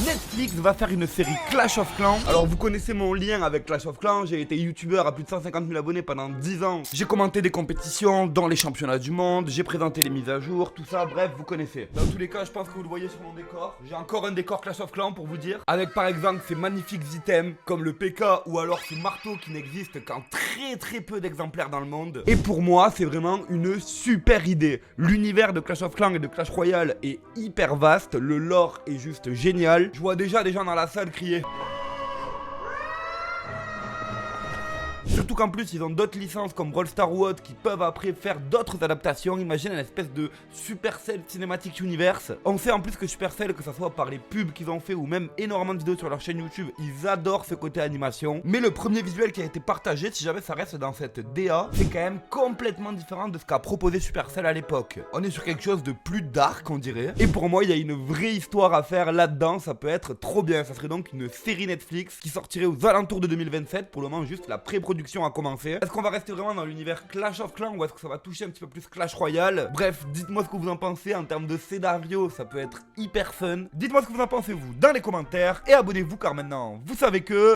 Netflix va faire une série Clash of Clans. Alors vous connaissez mon lien avec Clash of Clans, j'ai été youtubeur à plus de 150 000 abonnés pendant 10 ans. J'ai commenté des compétitions dans les championnats du monde, j'ai présenté les mises à jour, tout ça, bref, vous connaissez. Dans tous les cas, je pense que vous le voyez sur mon décor. J'ai encore un décor Clash of Clans pour vous dire. Avec par exemple ces magnifiques items comme le PK ou alors ce marteau qui n'existe qu'en très peu d'exemplaires dans le monde. Et pour moi, c'est vraiment une super idée. L'univers de Clash of Clans et de Clash Royale est hyper vaste, le lore est juste génial. Je vois déjà des gens dans la salle crier. Surtout qu'en plus ils ont d'autres licences comme Brawl Stars ou autres qui peuvent après faire d'autres adaptations. Imagine une espèce de Supercell Cinematic Universe. On sait en plus que Supercell, que ça soit par les pubs qu'ils ont fait ou même énormément de vidéos sur leur chaîne YouTube, ils adorent ce côté animation. Mais le premier visuel qui a été partagé, si jamais ça reste dans cette DA, c'est quand même complètement différent de ce qu'a proposé Supercell à l'époque. On est sur quelque chose de plus dark on dirait. Et pour moi il y a une vraie histoire à faire là-dedans, ça peut être trop bien. Ça serait donc une série Netflix qui sortirait aux alentours de 2027. Pour le moment juste la pré-production a commencé. Est-ce qu'on va rester vraiment dans l'univers Clash of Clans ou est-ce que ça va toucher un petit peu plus Clash Royale? Bref, dites-moi ce que vous en pensez. En termes de scénario, ça peut être hyper fun. Dites-moi ce que vous en pensez vous dans les commentaires et abonnez-vous car maintenant vous savez que...